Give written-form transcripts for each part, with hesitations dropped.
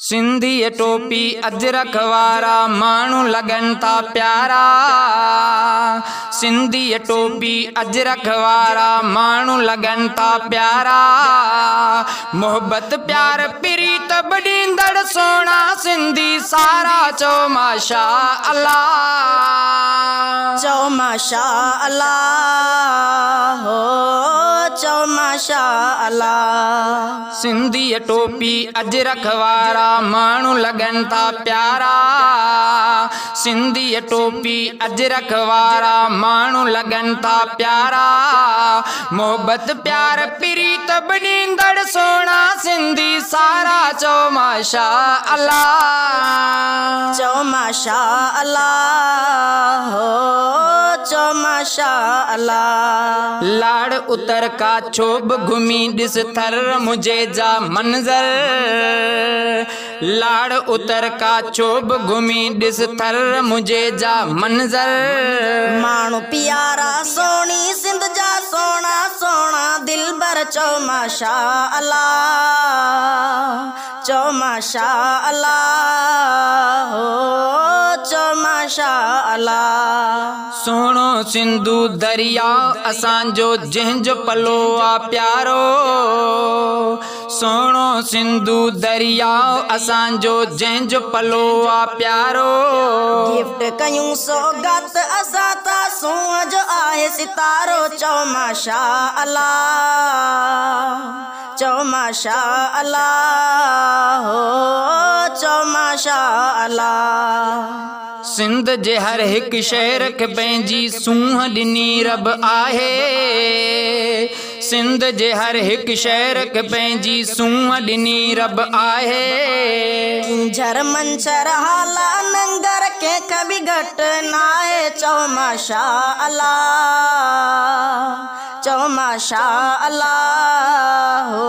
सिंधी टोपी अजरक वारा माण्हू लगन था प्यारा। सिंधी टोपी अजरक वारा माण्हू लगन था प्यारा। मोहब्बत प्यार प्रीत बड़ींदड़ सोना सिंधी सारा चो माशा अल्लाह। चो माशा अल्लाह हो चो माशा अल्लाह। सिंधी टोपी अजरक वारा माण्हू लगन था प्यारा। सिंधी टोपी अजरक वारा माण्हू लगन था प्यारा। मोहब्बत प्यार प्रीत बड़ींदड़ सोना सिंधी सारा चो माशा अल्लाह। चो माशा अल्लाह हो चो माशा अल्लाह। लाड़ उतर का छोब घुमी दिस थर मुझे जा मंजर। लाड़ उतर का छोब घुमी दिस थर मुझे जा मंजर। माण्हू प्यारा सोनी सिंध जा सोना सोना दिलबर चो माशा अल्लाह। चो माशा अल्लाह हो चो माशा अल्लाह। सोनो सिंधु दरिया असांजो जंहिंजो पलो आ प्यारो। सोनो सिंधु दरिया असांजो जंहिंजो पलो आ प्यारो। गिफ्ट कयूं सौगात असां ता सूंह जो आहे सितारो। चो माशा अल्लाह। चो माशा अल्लाह हो चो माशा अल्लाह। सिंध जे हर एक शहर के पंहिंजी सूंह ॾिनी रब आहे। सिंध जे हर एक शहर के पंहिंजी सूंह ॾिनी रब आहे। किंझर मंझर हाला नंगर के कभी घट नाहे। चो माशा अल्लाह। चो माशा अल्लाह हो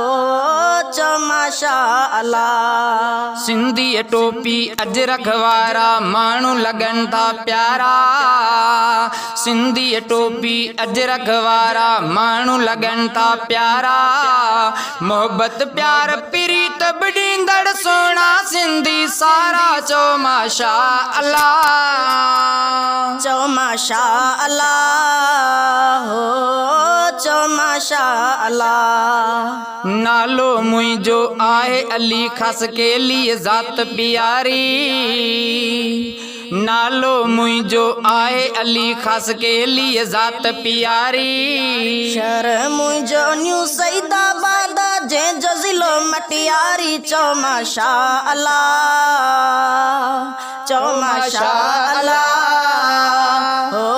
चो माशा अल्लाह। सिंधी टोपी अजरक वारा माण्हू लगन था प्यारा। सिंधी टोपी अजरक वारा माण्हू लगन था प्यारा। मोहब्बत प्यार प्रीत बड़ींदड़ सोना सिंधी सारा चो माशा अल्लाह। चो माशा अल्लाह हो चो माशा अल्लाह। नालो मुझो आहे अली खस के लिए जात प्यारी। नालो मुझो आहे अली खस के लिए जात प्यारी। शर मुझो न्यू सईदाबाद जंहिंजो ज़िलो मटियारी। चो माशा अल्लाह। चो माशा अल्लाह हो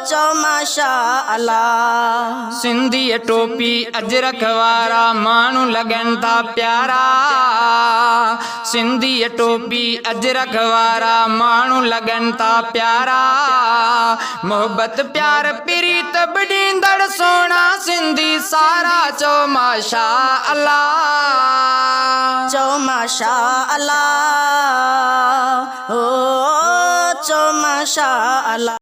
चो माशा अल्लाह। सिंधी टोपी अजरक वारा माण्हू लगन था प्यारा। सिंधी टोपी अजरक वारा माण्हू लगन था प्यारा। मोहब्बत प्यार प्रीत बड़ींदड़ सोना सिंधी सारा चो माशा अल्लाह। चो माशा अल्लाह हो चो माशा अल्लाह।